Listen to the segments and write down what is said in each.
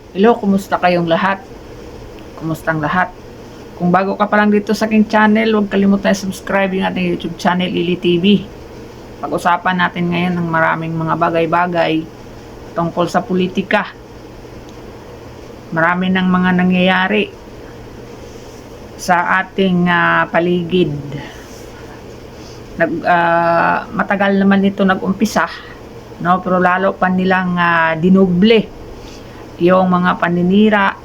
Hello, kumusta kayong lahat? Kumustang lahat? Kung bago ka pa lang dito sa aking channel, huwag kalimutan subscribe yung ating YouTube channel, Ili TV. Pag-usapan natin ngayon ng maraming mga bagay-bagay tungkol sa politika. Marami ng mga nangyayari sa ating paligid. Matagal naman ito nag-umpisa, no? Pero lalo pa nilang dinuble yung mga paninira.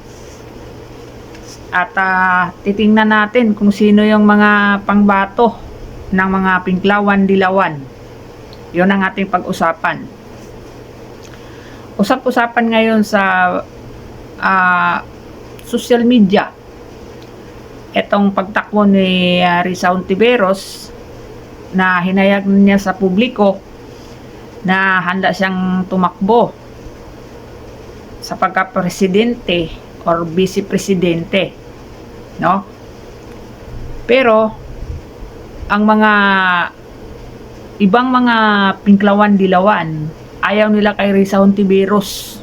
At titingnan natin kung sino yung mga pangbato ng mga pinklawan-dilawan. Yun ang ating pag-usapan. Usap-usapan ngayon sa social media itong pagtakbo ni Risa Hontiveros na hinayag niya sa publiko na handa siyang tumakbo sa pagka-presidente or vice-presidente, no? Pero ang mga ibang mga pinklawan-dilawan ayaw nila kay Risa Hontiveros.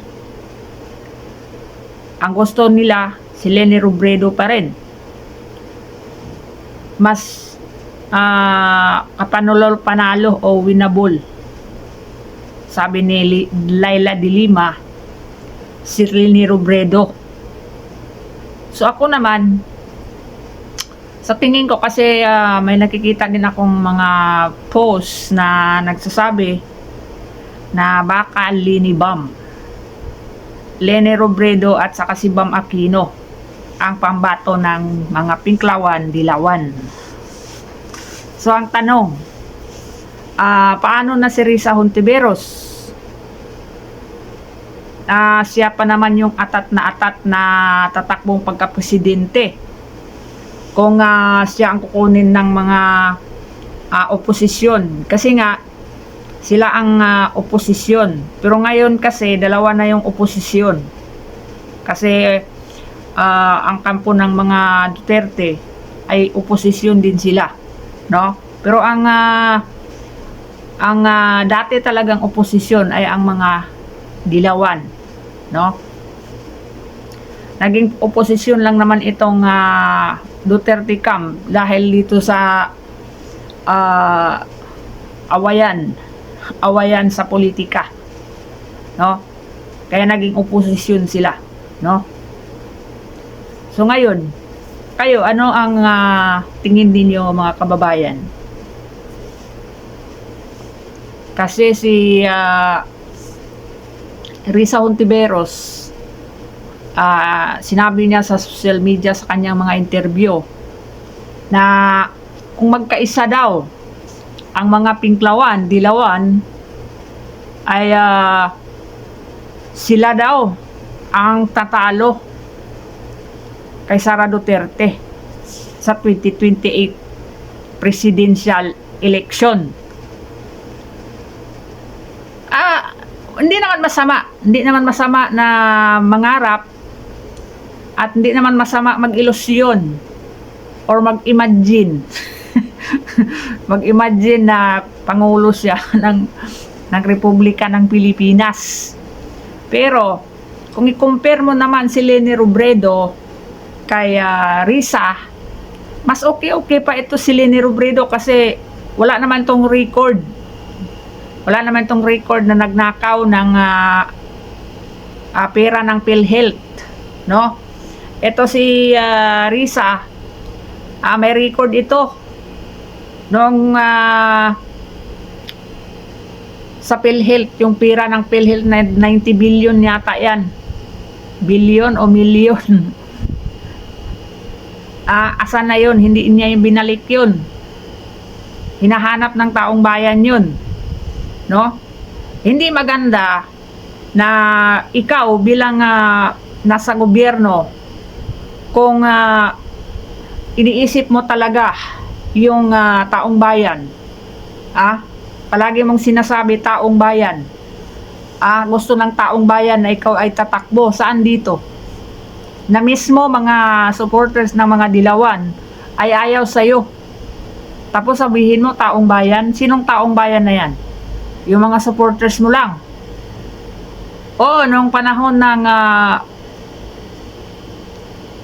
Ang gusto nila si Leni Robredo pa rin. Mas panalo o winnable, sabi ni Laila de Lima, si Leni Robredo. So ako naman, sa tingin ko, kasi may nakikita din akong mga post na nagsasabi na baka Leni Robredo at saka si Bam Aquino ang pambato ng mga pinklawan-dilawan. So ang tanong, paano na si Risa Hontiveros? Siya pa naman yung atat na tatakbong pagka-presidente. Kung siya ang kukunin ng mga oposisyon. Kasi nga, sila ang oposisyon. Pero ngayon kasi, dalawa na yung oposisyon. Kasi ang kampo ng mga Duterte ay oposisyon din sila, no? Pero ang dati talagang oposisyon ay ang mga dilawan, no? Naging oposisyon lang naman itong Duterte camp dahil dito sa awayan sa politika, no? Kaya naging oposisyon sila, no? So ngayon, kayo, ano ang tingin ninyo, mga kababayan? Kasi si Risa Hontiveros, sinabi niya sa social media sa kanyang mga interview na kung magkaisa daw ang mga pinklawan-dilawan ay sila daw ang tatalo kay Sara Duterte sa 2028 presidential election. Hindi naman masama na mangarap at hindi naman masama mag-ilusyon or mag-imagine mag-imagine na pangulo siya ng Republika ng Pilipinas. Pero kung i-compare mo naman si Leni Robredo kay Risa, mas okay pa ito si Leni Robredo kasi wala naman tong record na nagnakaw ng pera ng PhilHealth, no? Ito si Risa, may record ito nung sa PhilHealth, yung pera ng PhilHealth na 90 billion yata yan, billion o million. Asan na yun? Hindi niya yung binalik yun. Hinahanap ng taong bayan yun, no? Hindi maganda na ikaw bilang nasa gobyerno, kung iniisip mo talaga yung taong bayan, palagi mong sinasabi taong bayan, gusto ng taong bayan na ikaw ay tatakbo. Saan dito? Na mismo mga supporters ng mga dilawan ay ayaw sa'yo. Tapos sabihin mo taong bayan. Sinong taong bayan na yan? Yung mga supporters mo lang. O nung panahon ng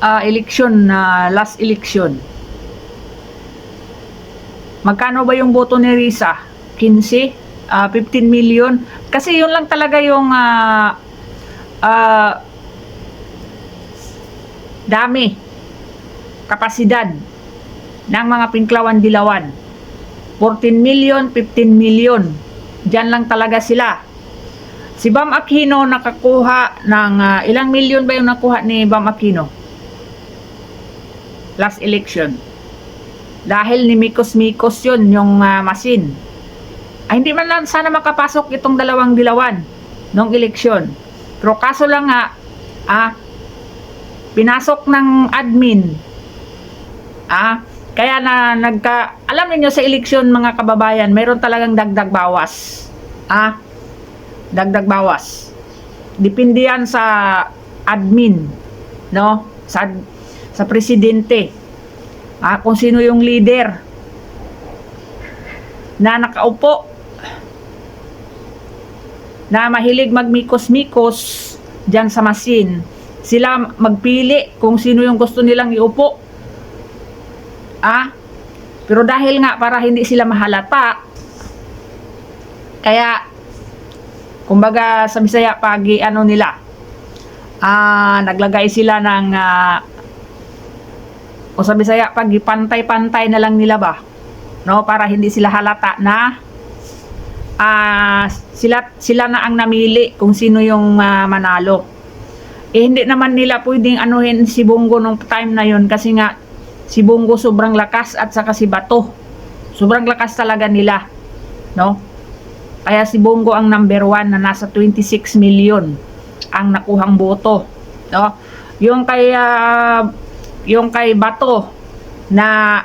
election, last election. Magkano ba yung boto ni Risa? 15? 15 million? Kasi yun lang talaga yung dami, kapasidad ng mga Pinklawan Dilawan. 14 million, 15 million. Diyan lang talaga sila. Si Bam Aquino nakakuha ng ilang million ba yung nakuha ni Bam Aquino? Last election. Dahil ni Mikos-Mikos yun, yung machine. Ay, hindi man lang sana makapasok itong dalawang dilawan nung eleksyon. Pero kaso lang nga, pinasok ng admin. Kaya na alam niyo sa eleksyon mga kababayan, mayroon talagang dagdag bawas. Dagdag bawas. Depende yan sa admin, no? Sa presidente. Kung sino yung leader na nakaupo, na mahilig magmikos-mikos dyan sa machine, sila magpili kung sino yung gusto nilang iupo. Pero dahil nga para hindi sila mahalata, kaya kumbaga sa Bisaya pagi naglagay sila ng o sa Bisaya pagi pantay-pantay na lang nila ba, no, para hindi sila halata na sila na ang namili kung sino yung manalo. Hindi naman nila pwedeng anuhin si Bongo nung time na yun, kasi nga si Bongo sobrang lakas at saka si Bato. Sobrang lakas talaga nila, no? Kaya si Bongo ang number 1 na nasa 26 million ang nakuhang boto, no? Yung kay Bato na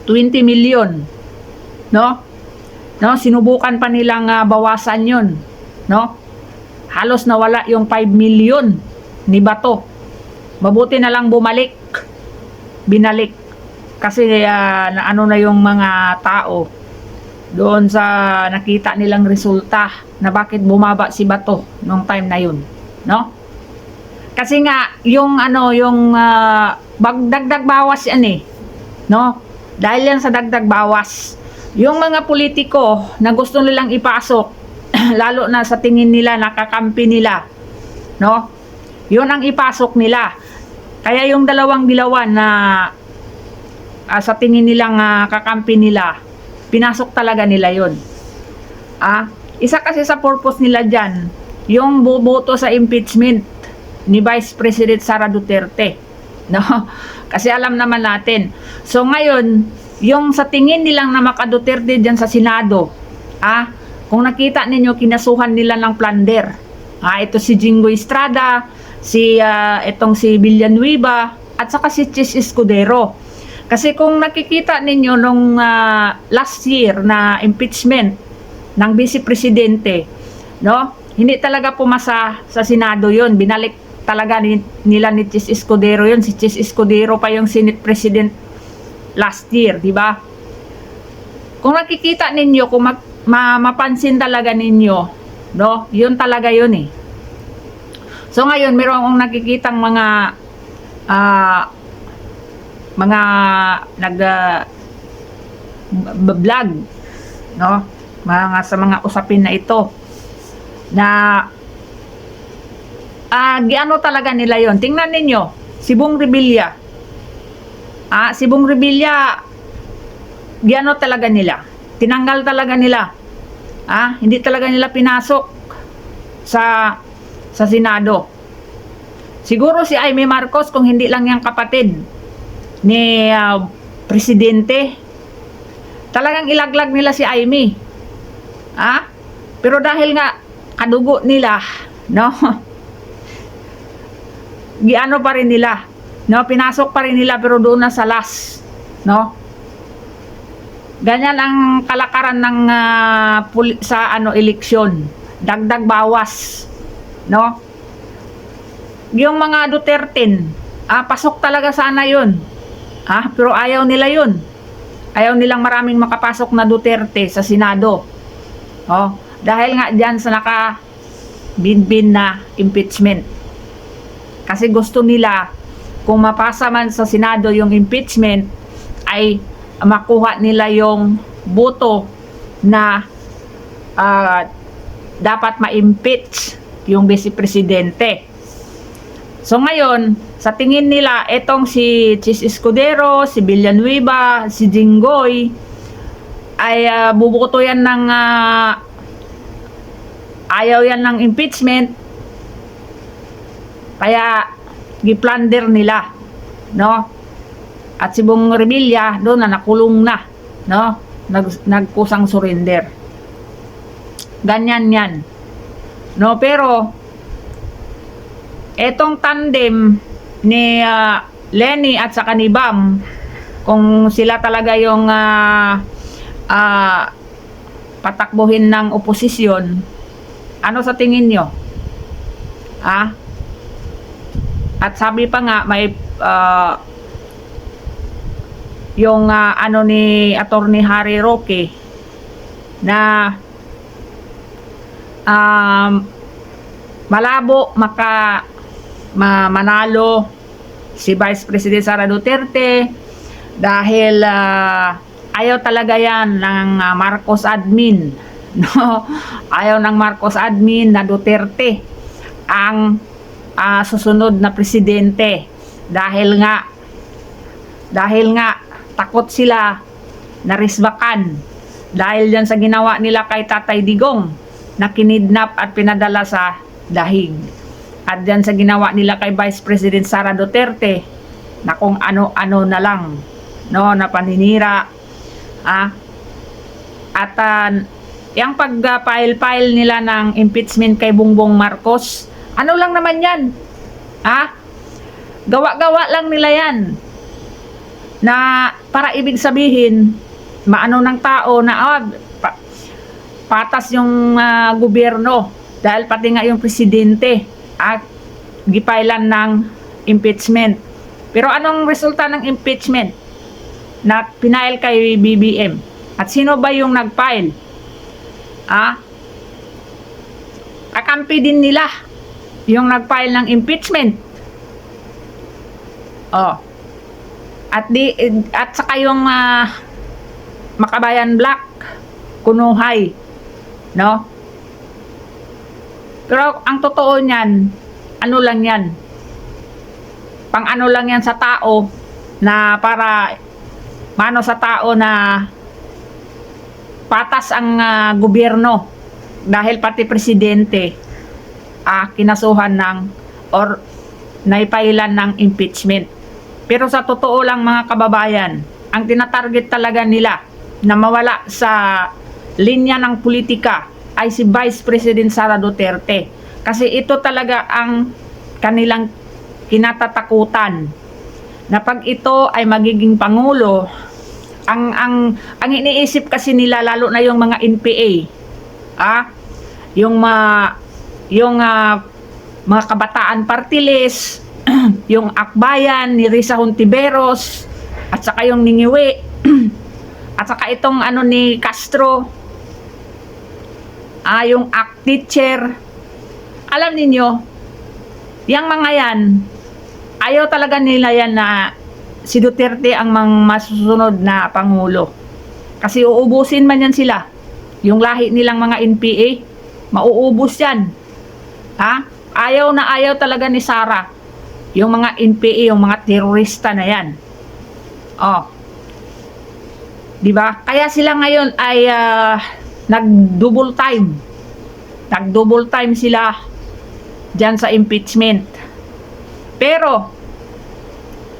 20 million, no? No, sinubukan pa nilang bawasan 'yon, no? Halos nawala yung 5 million ni Bato. Mabuti na lang binalik kasi na yung mga tao doon sa nakita nilang resulta na bakit bumaba si Bato nung time na yun, no? Kasi nga yung dagdag bawas yan no? Dahil yan sa dagdag bawas, yung mga politiko na gusto nilang ipasok lalo na sa tingin nila nakakampi nila, no? Yun ang ipasok nila. Kaya yung dalawang dilawan na sa tingin nilang kakampi nila, pinasok talaga nila yun. Isa kasi sa purpose nila dyan, yung boboto sa impeachment ni Vice President Sara Duterte, no? Kasi alam naman natin. So ngayon, yung sa tingin nilang na maka-Duterte dyan sa Senado, kung nakita ninyo, kinasuhan nila ng plunder. Ito si Jingo Estrada, itong si Villanueva, at saka si Chis Escudero. Kasi kung nakikita ninyo nung last year na impeachment ng Vice Presidente, no? Hindi talaga pumasa sa Senado yon. Binalik talaga nila ni Chis Escudero yon. Si Chis Escudero pa yung Senate President last year, di ba? Kung nakikita ninyo, kung mapansin talaga ninyo, no? Yun talaga yun So ngayon, meron akong nakikitang mga nag-vlog, no? Sa mga usapin na ito na giano talaga nila yon. Tingnan ninyo, si Bong Revilla. Si Bong Revilla, giano talaga nila. Tinanggal talaga nila. Hindi talaga nila pinasok sa Senado. Siguro si Amy Marcos, kung hindi lang yung kapatid ni Presidente, talagang ilaglag nila si Amy. Pero dahil nga kadugo nila, no? Giano pa rin nila, no? Pinasok pa rin nila, pero doon na sa last, no? Ganyan ang kalakaran ng eleksyon. Dagdag bawas, no? Yung mga Duterte, pasok talaga sana yun. Pero ayaw nila yun. Ayaw nilang maraming makapasok na Duterte sa Senado. Dahil nga dyan sa nakabinbin na impeachment. Kasi gusto nila kung mapasa man sa Senado yung impeachment, ay makuha nila yung boto na dapat ma-impeach yung Vice Presidente. So ngayon, sa tingin nila, etong si Chis Escudero, si Villanueva, si Jinggoy, ay bubuto yan ng ayaw yan ng impeachment, kaya giplunder nila, no? At si Bong Revilla doon na nakulong na, no? Nagkusang surrender. Ganyan yan, no? Pero etong tandem ni Lenny at saka ni Bam, kung sila talaga yung patakbuhin ng oposisyon, ano sa tingin nyo? At sabi pa nga, may yung ano ni Attorney Harry Roque na malabo manalo si Vice President Sara Duterte dahil ayaw talaga yan ng Marcos admin, no? Ayaw ng Marcos admin na Duterte ang susunod na presidente dahil nga takot sila na risbakan dahil yan sa ginawa nila kay Tatay Digong na kinidnap at pinadala sa dahig, at yan sa ginawa nila kay Vice President Sara Duterte na kung ano-ano na lang, no, na paninira. At yung pag-file nila ng impeachment kay Bongbong Marcos, ano lang naman yan, gawa-gawa lang nila yan na para ibig sabihin maano ng tao na patas yung gobyerno dahil pati nga yung presidente gipailan ng impeachment. Pero anong resulta ng impeachment na pinail kay BBM? At sino ba yung nag-file? Kakampi din nila yung nag-file ng impeachment. At saka yung Makabayan Black, Kunuhay, no? Pero ang totoo niyan, ano lang yan? Pang ano lang yan sa tao na para mano sa tao na patas ang gobyerno dahil pati presidente kinasuhan ng or naipailan ng impeachment. Pero sa totoo lang mga kababayan, ang tinatarget talaga nila na mawala sa linya ng politika ay si Vice President Sara Duterte. Kasi ito talaga ang kanilang kinatatakutan na pag ito ay magiging pangulo, ang iniisip kasi nila lalo na yung mga NPA, yung mga kabataan party list, yung Akbayan ni Risa Hontiveros, at saka yung Ningiwi, at saka itong ni Castro, yung ACT teacher. Alam ninyo, yung mga yan, ayaw talaga nila yan na si Duterte ang masusunod na pangulo. Kasi uubusin man yan sila. Yung lahi nilang mga NPA, mauubos yan. Ayaw na ayaw talaga ni Sara yung mga NPA, yung mga terorista na yan. Di ba? Kaya sila ngayon ay nag-double time. Nag-double time sila dyan sa impeachment. Pero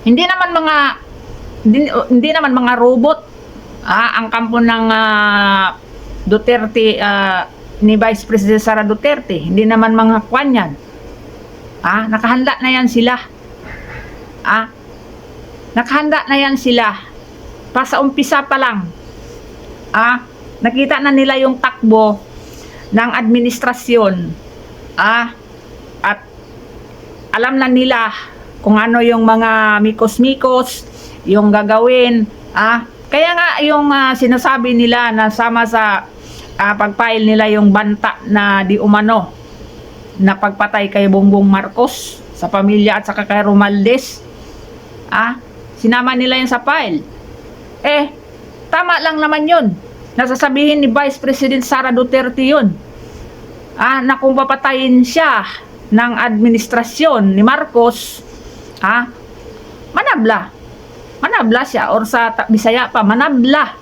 hindi naman mga robot ang kampo ng Duterte, ni Vice President Sara Duterte. Hindi naman mga kwan yan. Nakahanda na yan sila. Nakahanda na yan sila. Pa sa umpisa pa lang. Nakita na nila yung takbo ng administrasyon. At alam na nila kung ano yung mga mikos-mikos, yung gagawin. Kaya nga yung sinasabi nila na sama sa pag-file nila yung banta na di umano na pagpatay kay Bongbong Marcos sa pamilya at saka kay Romualdez. Sinama nila yun sa file. Tama lang naman yun. Nasasabihin ni Vice President Sara Duterte yun. Na kung papatayin siya ng administrasyon ni Marcos, manabla. Manabla siya, or sa Bisaya pa, manabla.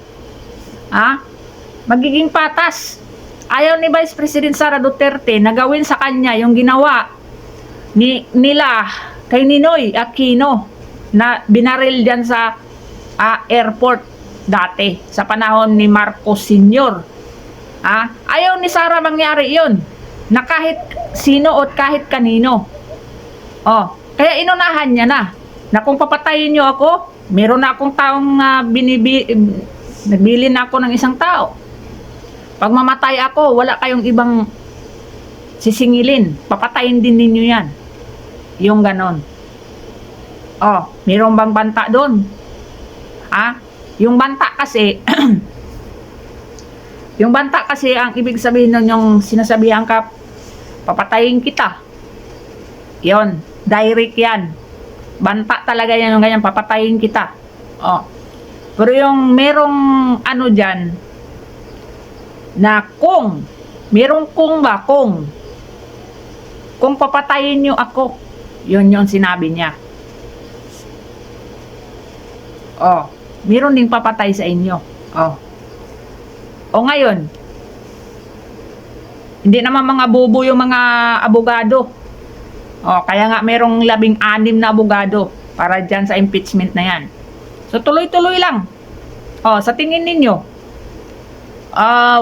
Magiging patas. Ayaw ni Vice President Sara Duterte na gawin sa kanya yung ginawa nila kay Ninoy Aquino na binaril dyan sa airport dati sa panahon ni Marcos Sr. Ayaw ni Sara mangyari yun na kahit sino o kahit kanino. Kaya inunahan niya na kung papatayin niyo ako, meron na akong taong nabili na ako ng isang tao. Pag mamatay ako, wala kayong ibang sisingilin. Papatayin din ninyo yan. Yung ganon. Mayroon bang banta doon? Yung banta kasi, yung banta kasi, ang ibig sabihin nun yung sinasabihan ka, papatayin kita. Yon, direct yan. Banta talaga yan yung ganyan, papatayin kita. Pero yung merong ano dyan, na kung, merong kung ba, kung papatayin nyo ako, yun yung sinabi niya. Meron ding papatay sa inyo. Ngayon, hindi naman mga bobo yung mga abogado. Kaya nga merong 16 na abogado para dyan sa impeachment na yan. So tuloy-tuloy lang. Sa tingin ninyo,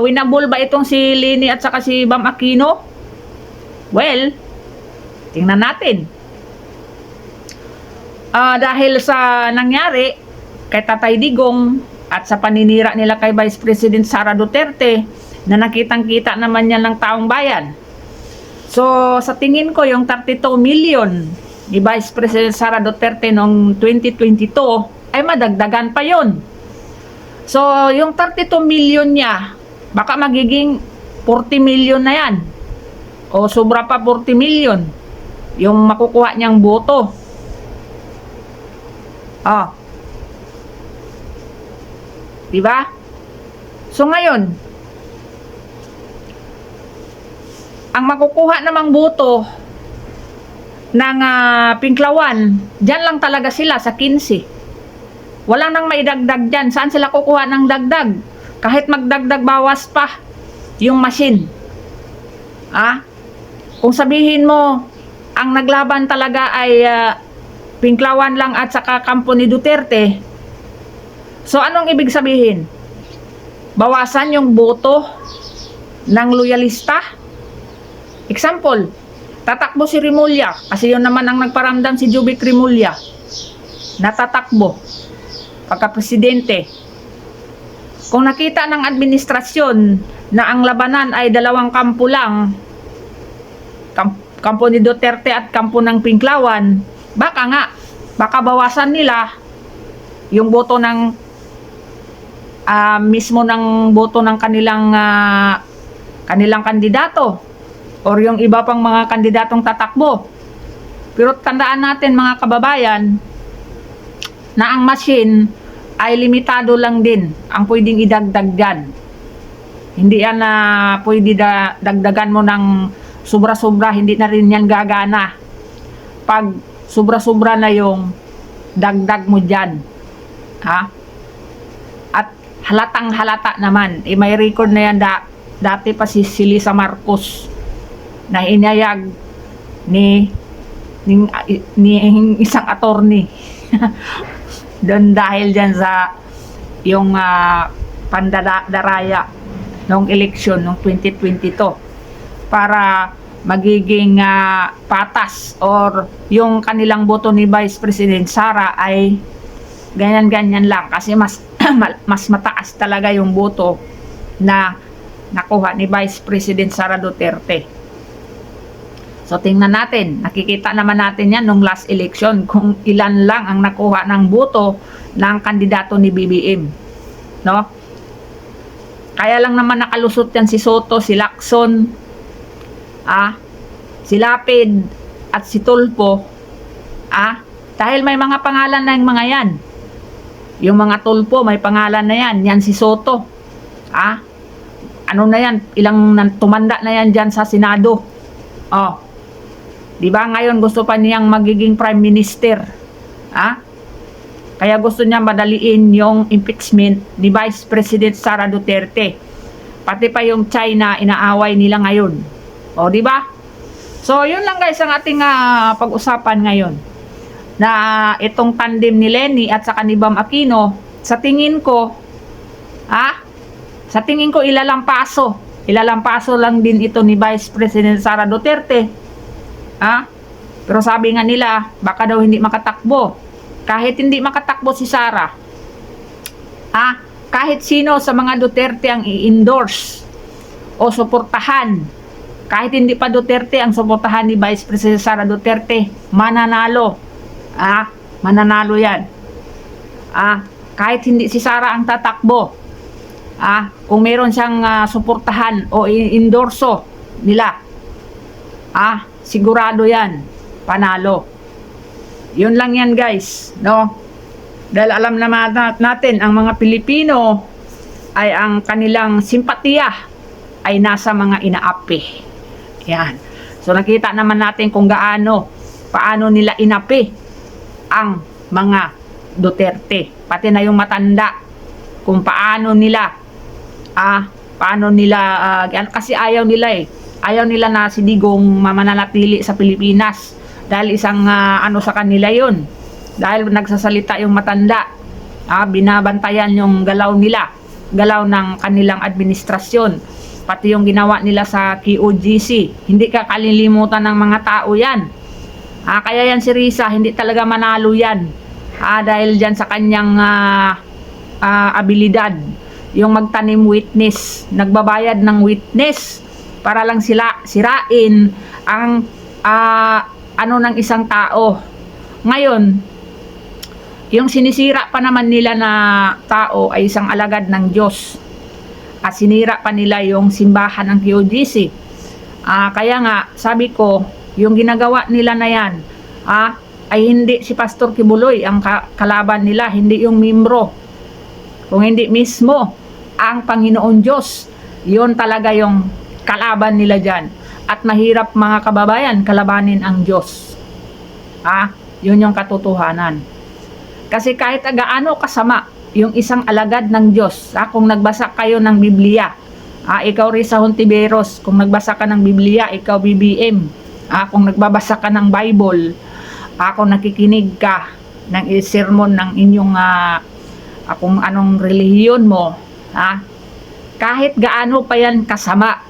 winabol ba itong si Leni at saka si Bam Aquino? Well, tingnan natin. Dahil sa nangyari kay Tatay Digong at sa paninira nila kay Vice President Sara Duterte na nakitang-kita naman yan ng taong bayan. So, sa tingin ko, yung 32 million ni Vice President Sara Duterte noong 2022 ay madagdagan pa yon. So, yung 32 million niya, baka magiging 40 million na yan. O sobra pa 40 million yung makukuha niyang boto. Diba? So ngayon, ang makukuha namang boto ng Pinklawan, dyan lang talaga sila sa 15. Walang nang maidagdag dyan. Saan sila kukuha ng dagdag? Kahit magdagdag bawas pa yung machine. Kung sabihin mo, ang naglaban talaga ay Pinklawan lang at saka kampo ni Duterte. So, anong ibig sabihin? Bawasan yung boto ng loyalista? Example, tatakbo si Remulla, kasi yun naman ang nagparamdam si Jovic Remulla, natatakbo pagka-presidente. Kung nakita ng administrasyon na ang labanan ay dalawang kampo lang, kampo ni Duterte at kampo ng Pinklawan, baka bawasan nila yung boto ng mismo ng boto ng kanilang kandidato or yung iba pang mga kandidatong tatakbo. Pero tandaan natin mga kababayan na ang machine ay limitado lang din ang pwedeng idagdag dyan. Hindi yan na pwede dagdagan mo ng sobra-sobra, hindi na rin yan gagana pag sobra-sobra na yung dagdag mo dyan. At halatang halata naman, may record na yan dati pa si Lisa Marcos na inayag ni isang attorney doon dahil dyan sa yung pandadaraya noong eleksyon noong 2022 para magiging patas or yung kanilang boto ni Vice President Sara ay ganyan-ganyan lang kasi mas mataas talaga yung boto na nakuha ni Vice President Sara Duterte. So tingnan natin, nakikita naman natin yan nung last election kung ilan lang ang nakuha ng boto ng kandidato ni BBM, no? Kaya lang naman nakalusot yan si Soto, si Lacson, si Lapid at si Tulfo, Dahil may mga pangalan na yung mga yan. Yung mga tulpo, may pangalan na yan. Yan si Soto. Ano na yan? Tumanda na yan dyan sa Senado. Oh. Di ba ngayon gusto pa niyang magiging Prime Minister? Kaya gusto niya madaliin yung impeachment ni Vice President Sara Duterte. Pati pa yung China, inaaway nila ngayon. O, di ba? So, yun lang guys ang ating pag-usapan ngayon. Na itong tandem ni Lenny at saka ni Bam Aquino, sa tingin ko, ilalampaso lang din ito ni Vice President Sara Duterte. Pero sabi nga nila, baka daw hindi makatakbo. Kahit hindi makatakbo si Sara, kahit sino sa mga Duterte ang i-endorse o suportahan, kahit hindi pa Duterte ang suportahan ni Vice President Sara Duterte, mananalo. Mananalo yan. Kahit hindi si Sara ang tatakbo, kung meron siyang suportahan o endorso nila, sigurado yan, panalo. Yun lang yan guys, no? Dahil alam naman natin, ang mga Pilipino ay ang kanilang simpatiya ay nasa mga inaapi. Yan. So nakita naman natin kung paano nila inapi ang mga Duterte. Pati na yung matanda, kung paano nila, kasi ayaw nila Ayaw nila na si Digong mananatili sa Pilipinas. Dahil isang sa kanila yun. Dahil nagsasalita yung matanda. Binabantayan yung galaw nila. Galaw ng kanilang administrasyon. Pati yung ginawa nila sa QOGC. Hindi ka kalilimutan ng mga tao yan. Kaya yan si Risa, hindi talaga manalo yan. Dahil dyan sa kanyang abilidad. Yung magtanim witness. Nagbabayad ng witness para lang sirain ang ng isang tao. Ngayon, yung sinisira pa naman nila na tao ay isang alagad ng Diyos. At sinira pa nila yung simbahan ng QGC. Kaya nga, sabi ko, yung ginagawa nila na yan, ay hindi si Pastor Kibuloy ang kalaban nila, hindi yung membro. Kung hindi mismo ang Panginoon Diyos, yun talaga yung kalaban nila dyan. At mahirap mga kababayan, kalabanin ang Diyos. Yun yung katotohanan. Kasi kahit gaano kasama yung isang alagad ng Diyos, kung nagbasa kayo ng Biblia, ikaw Risa Hontiveros, kung nagbasa ka ng Biblia, ikaw BBM, kung nagbabasa ka ng Bible, kung nakikinig ka ng sermon ng inyong kung anong relihiyon mo, kahit gaano pa yan kasama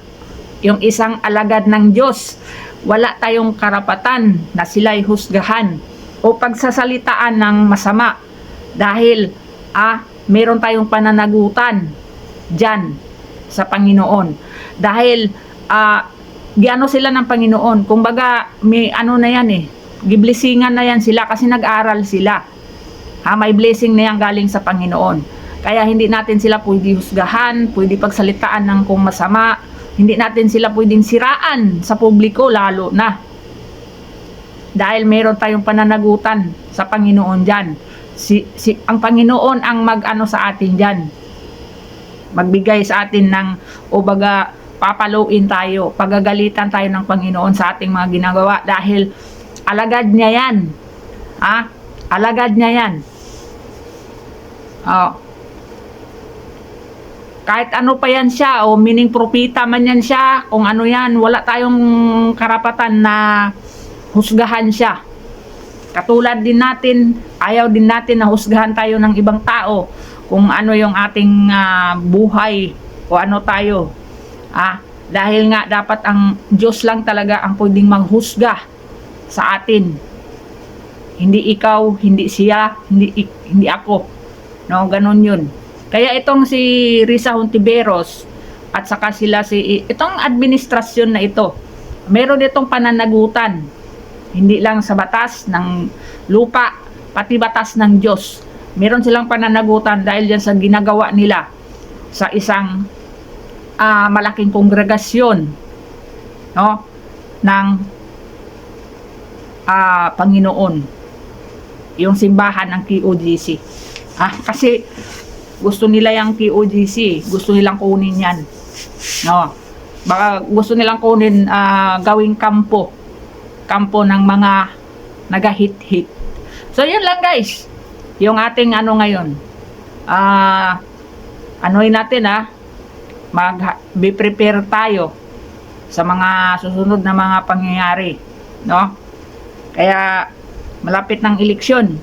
yung isang alagad ng Diyos, wala tayong karapatan na sila'y husgahan o pagsasalitaan ng masama dahil meron tayong pananagutan dyan sa Panginoon. Dahil giano sila ng Panginoon, kumbaga may na yan giblisingan na yan sila kasi nag-aral sila. May blessing na yan galing sa Panginoon. Kaya hindi natin sila pwede husgahan, pwede pagsalitaan ng kung masama. Hindi natin sila pwedeng siraan sa publiko lalo na. Dahil meron tayong pananagutan sa Panginoon dyan. Ang Panginoon ang sa atin dyan. Magbigay sa atin ng, papaluin tayo, pagagalitan tayo ng Panginoon sa ating mga ginagawa. Dahil alagad niya yan. Alagad niya yan. Kahit ano pa yan siya, meaning propita man yan siya, kung ano yan, wala tayong karapatan na husgahan siya. Katulad din natin, ayaw din natin na husgahan tayo ng ibang tao, kung ano yung ating buhay, o ano tayo. Dahil nga dapat ang Diyos lang talaga ang pwedeng manghusga sa atin. Hindi ikaw, hindi siya, hindi ako. No, ganun yun. Kaya itong si Risa Hontiveros at saka itong administrasyon na ito, meron itong pananagutan. Hindi lang sa batas ng lupa, pati batas ng Diyos. Meron silang pananagutan dahil dyan sa ginagawa nila sa isang malaking kongregasyon, no, ng Panginoon. yung simbahan ng KOGC. Kasi gusto nila yung KOGC, gusto nilang kunin yan. No. Baka gusto nilang kunin gawing kampo ng mga naga-hit-hit. So yun lang guys. Yung ating ano ngayon. Anoin natin be prepare tayo sa mga susunod na mga pangyayari, no? Kaya malapit ng eleksyon,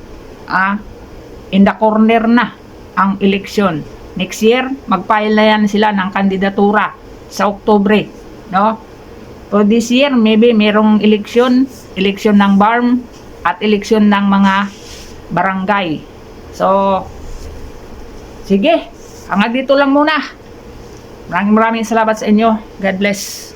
in the corner na ang eleksyon. Next year, mag-file na yan sila ng kandidatura sa Oktubre, no? So this year, maybe merong eleksyon ng BARM at eleksyon ng mga barangay. So, sige, hanggang dito lang muna. Maraming salamat sa inyo. God bless.